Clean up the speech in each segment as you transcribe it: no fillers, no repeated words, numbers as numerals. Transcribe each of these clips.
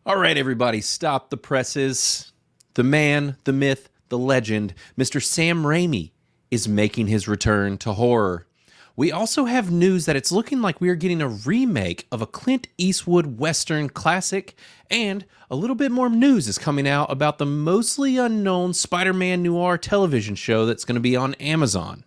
All right, everybody, stop the presses. The man, the myth, the legend, Mr. Sam Raimi is making his return to horror. We also have news that it's looking like we are getting a remake of a Clint Eastwood Western classic, and a little bit more news is coming out about the mostly unknown Spider-Man Noir television show that's going to be on Amazon.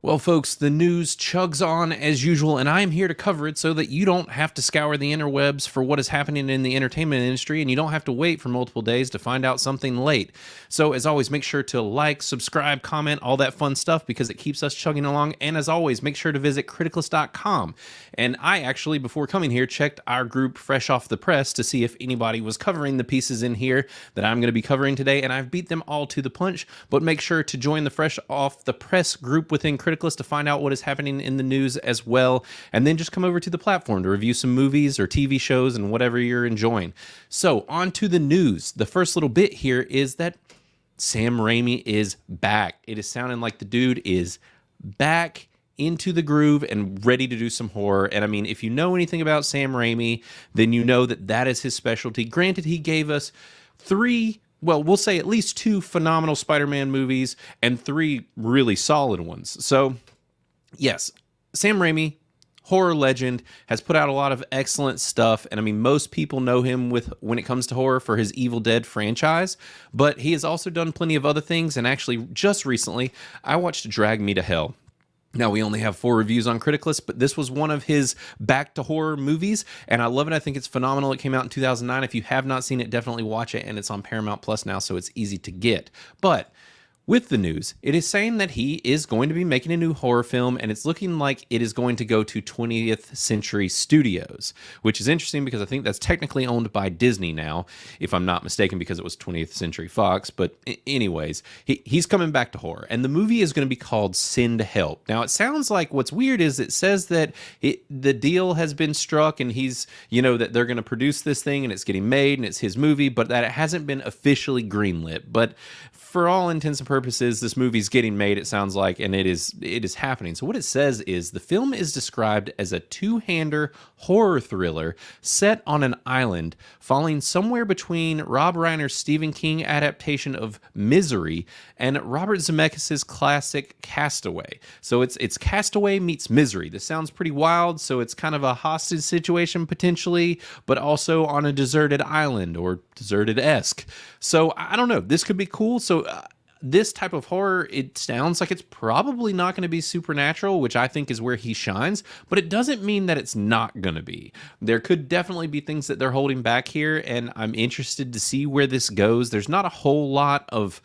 Well, folks, the news chugs on as usual, and I am here to cover it so that you don't have to scour the interwebs for what is happening in the entertainment industry, and you don't have to wait for multiple days to find out something late. So, as always, make sure to like, subscribe, comment, all that fun stuff, because it keeps us chugging along. And as always, make sure to visit criticalist.com. And I actually, before coming here, checked our group Fresh Off the Press to see if anybody was covering the pieces in here that I'm going to be covering today, and I've beat them all to the punch. But make sure to join the Fresh Off the Press group within Criticalist to find out what is happening in the news as well, and then just come over to the platform to review some movies or TV shows and whatever you're enjoying. So, on to the news. The first little bit here is that Sam Raimi is back. It is sounding like the dude is back into the groove and ready to do some horror. And I mean, if you know anything about Sam Raimi, then you know that that is his specialty. Granted, he gave us we'll say at least 2 phenomenal Spider-Man movies and 3 really solid ones. So, yes, Sam Raimi, horror legend, has put out a lot of excellent stuff. And I mean, most people know him when it comes to horror for his Evil Dead franchise, but he has also done plenty of other things. And actually, just recently, I watched Drag Me to Hell. Now, we only have 4 reviews on Criticalist, but this was one of his back to horror movies, and I love it. I think it's phenomenal. It came out in 2009. If you have not seen it, definitely watch it, and it's on Paramount Plus now, so it's easy to get. But with the news, it is saying that he is going to be making a new horror film, and it's looking like it is going to go to 20th Century Studios, which is interesting because I think that's technically owned by Disney now, if I'm not mistaken, because it was 20th Century Fox. But anyways, he's coming back to horror, and the movie is going to be called Send Help. Now, it sounds like what's weird is it says that the deal has been struck, and that they're going to produce this thing, and it's getting made, and it's his movie, but that it hasn't been officially greenlit. But for all intents and purposes, this movie's getting made, it sounds like, and it is happening. So what it says is the film is described as a two-hander horror thriller set on an island, falling somewhere between Rob Reiner's Stephen King adaptation of Misery and Robert Zemeckis' classic Castaway. So it's Castaway meets Misery. This sounds pretty wild, so it's kind of a hostage situation potentially, but also on a deserted island, or deserted-esque. So I don't know. This could be cool. So this type of horror, it sounds like it's probably not going to be supernatural, which I think is where he shines, but it doesn't mean that it's not going to be. There could definitely be things that they're holding back here, and I'm interested to see where this goes. There's not a whole lot of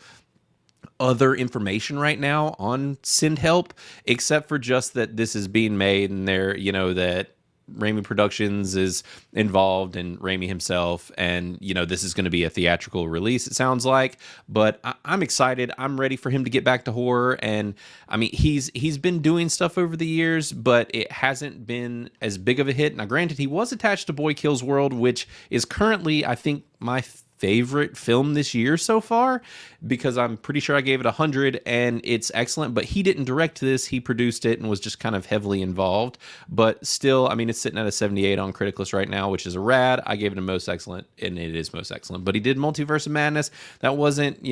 other information right now on Send Help, except for just that this is being made, and that Raimi Productions is involved, and Raimi himself, and this is going to be a theatrical release, it sounds like. But I'm excited. I'm ready for him to get back to horror. And I mean, he's been doing stuff over the years, but it hasn't been as big of a hit. Now, granted, he was attached to Boy Kills World, which is currently, I think, my favorite film this year so far, because I'm pretty sure I gave it 100 and it's excellent. But he didn't direct this, he produced it and was just kind of heavily involved. But still, I mean, it's sitting at a 78 on Criticalist right now, which is a rad. I gave it a most excellent, and it is most excellent. But he did Multiverse of Madness. That wasn't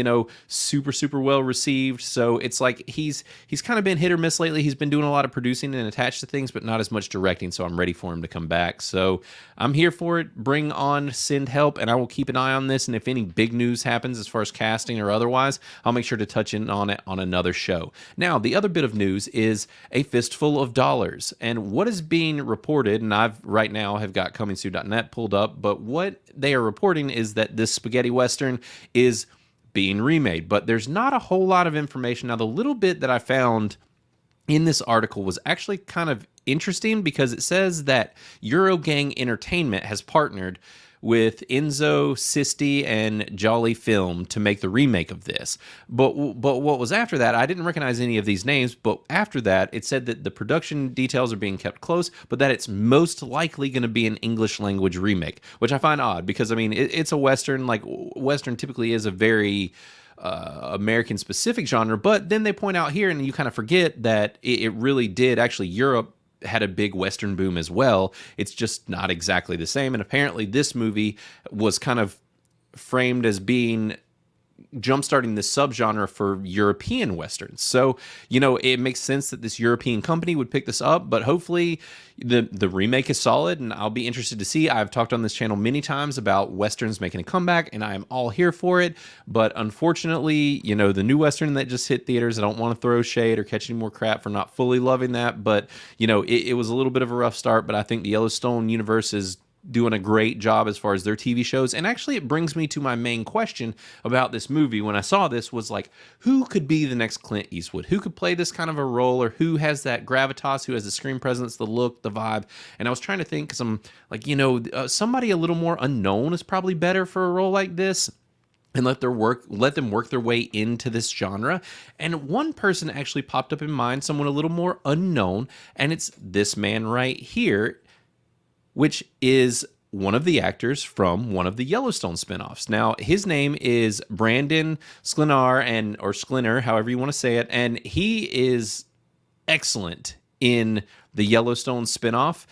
super well received. So it's like he's kind of been hit or miss lately. He's been doing a lot of producing and attached to things, but not as much directing. So I'm ready for him to come back. So I'm here for it. Bring on Send Help, and I will keep an eye on this. And if any big news happens as far as casting or otherwise, I'll make sure to touch in on it on another show. Now, the other bit of news is A Fistful of Dollars. And what is being reported, and I've right now have got comingsoon.net pulled up, but what they are reporting is that this spaghetti western is being remade. But there's not a whole lot of information. Now, the little bit that I found in this article was actually kind of interesting, because it says that Eurogang Entertainment has partnered with Enzo Sisti and Jolly Film to make the remake of this. But what was after that, I didn't recognize any of these names, but after that, it said that the production details are being kept close, but that it's most likely going to be an English language remake, which I find odd, because, I mean, it's a Western. Like, Western typically is a very American specific genre, but then they point out here, and you kind of forget that it really did actually, Europe had a big Western boom as well. It's just not exactly the same. And apparently this movie was kind of framed as being jumpstarting this subgenre for European Westerns. So, it makes sense that this European company would pick this up, but hopefully the remake is solid, and I'll be interested to see. I've talked on this channel many times about Westerns making a comeback, and I am all here for it. But unfortunately, the new Western that just hit theaters, I don't want to throw shade or catch any more crap for not fully loving that, but, it was a little bit of a rough start, but I think the Yellowstone universe is doing a great job as far as their TV shows. And actually, it brings me to my main question about this movie when I saw this was like, who could be the next Clint Eastwood? Who could play this kind of a role, or who has that gravitas, who has the screen presence, the look, the vibe? And I was trying to think, because I'm like, somebody a little more unknown is probably better for a role like this, and let them work their way into this genre. And one person actually popped up in mind, someone a little more unknown, and it's this man right here, which is one of the actors from one of the Yellowstone spinoffs. Now, his name is Brandon Sklenar, or Sklenar, however you want to say it, and he is excellent in the Yellowstone spinoff.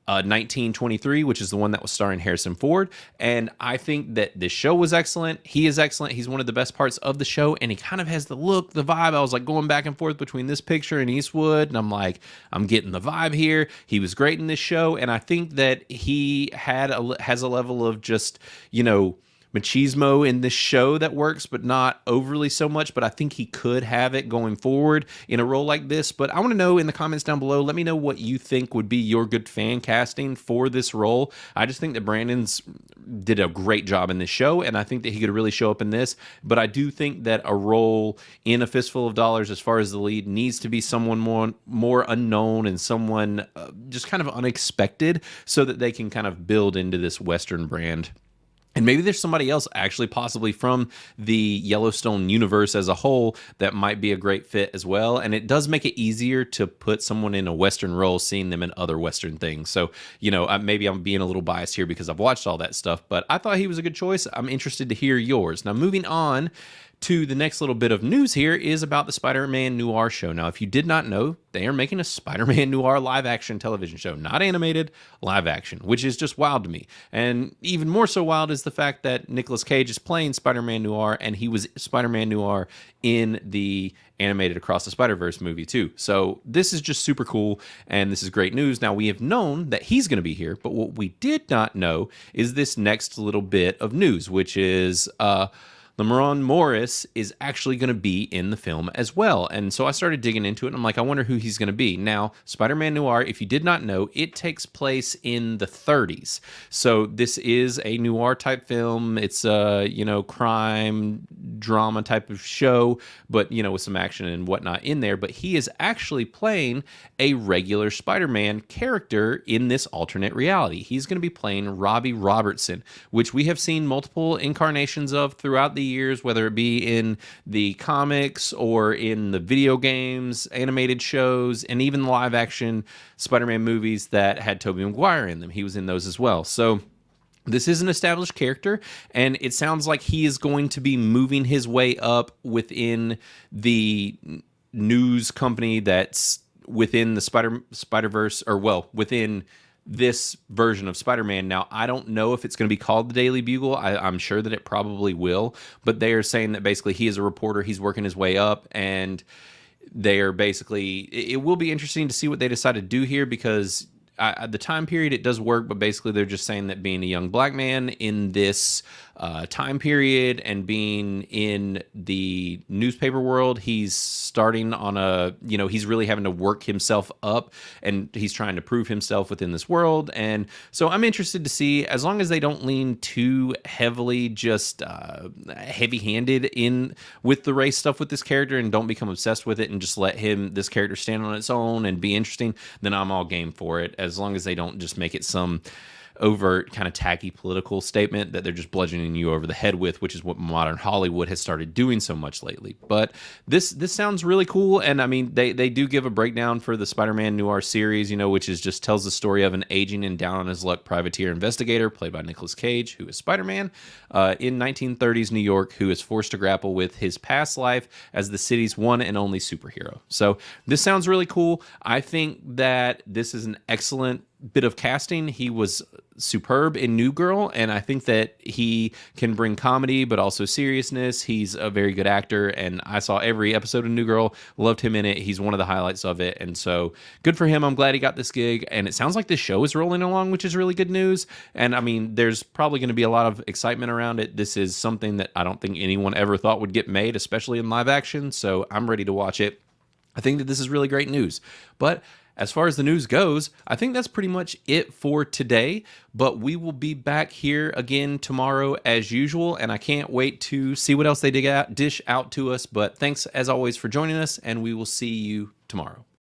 1923, which is the one that was starring Harrison Ford. And I think that this show was excellent. He is excellent. He's one of the best parts of the show, and he kind of has the look, the vibe. I was like going back and forth between this picture and Eastwood, and I'm like, I'm getting the vibe here. He was great in this show, and I think that he has a level of just, machismo in this show that works, but not overly so much. But I think he could have it going forward in a role like this. But I want to know in the comments down below, let me know what you think would be your good fan casting for this role. I just think that Brandon's did a great job in this show, and I think that he could really show up in this. But I do think that a role in A Fistful of Dollars, as far as the lead, needs to be someone more unknown and someone just kind of unexpected, so that they can kind of build into this Western brand. And maybe there's somebody else actually possibly from the Yellowstone universe as a whole that might be a great fit as well. And it does make it easier to put someone in a Western role, seeing them in other Western things. So, maybe I'm being a little biased here because I've watched all that stuff, but I thought he was a good choice. I'm interested to hear yours. Now, moving on to the next little bit of news here is about the Spider-Man Noir show. Now, if you did not know, they are making a Spider-Man Noir live-action television show. Not animated, live-action, which is just wild to me. And even more so wild is the fact that Nicolas Cage is playing Spider-Man Noir, and he was Spider-Man Noir in the animated Across the Spider-Verse movie too. So this is just super cool, and this is great news. Now, we have known that he's going to be here, but what we did not know is this next little bit of news, which is Lamorne Morris is actually going to be in the film as well. And so I started digging into it, and I'm like, I wonder who he's going to be. Now, Spider-Man Noir, if you did not know, it takes place in the 30s. So this is a noir type film. It's a, crime drama type of show, but, with some action and whatnot in there. But he is actually playing a regular Spider-Man character in this alternate reality. He's going to be playing Robbie Robertson, which we have seen multiple incarnations of throughout the years, whether it be in the comics or in the video games, animated shows, and even live action Spider-Man movies that had Tobey Maguire in them. He was in those as well. So this is an established character, and it sounds like he is going to be moving his way up within the news company that's within the Spider-Verse, within this version of Spider-Man. Now, I don't know if it's going to be called the Daily Bugle. I'm sure that it probably will, but they are saying that basically he is a reporter. He's working his way up, and they are basically, it will be interesting to see what they decide to do here, because the time period, it does work, but basically they're just saying that being a young black man in this time period and being in the newspaper world, he's starting on he's really having to work himself up, and he's trying to prove himself within this world. And so I'm interested to see, as long as they don't lean too heavily, just heavy-handed in with the race stuff with this character, and don't become obsessed with it and just let this character stand on its own and be interesting, then I'm all game for it, as long as they don't just make it some overt, kind of tacky political statement that they're just bludgeoning you over the head with, which is what modern Hollywood has started doing so much lately. But this sounds really cool, and I mean they do give a breakdown for the Spider-Man Noir series, which is just tells the story of an aging and down on his luck privateer investigator played by Nicolas Cage, who is Spider-Man, in 1930s New York, who is forced to grapple with his past life as the city's one and only superhero. So this sounds really cool. I think that this is an excellent bit of casting. He was superb in New Girl, and I think that he can bring comedy but also seriousness. He's a very good actor, and I saw every episode of New Girl, loved him in it. He's one of the highlights of it, and so good for him. I'm glad he got this gig, and it sounds like this show is rolling along, which is really good news. And I mean, there's probably going to be a lot of excitement around it. This is something that I don't think anyone ever thought would get made, especially in live action, so I'm ready to watch it. I think that this is really great news. But as far as the news goes, I think that's pretty much it for today, but we will be back here again tomorrow as usual, and I can't wait to see what else they dish out to us. But thanks as always for joining us, and we will see you tomorrow.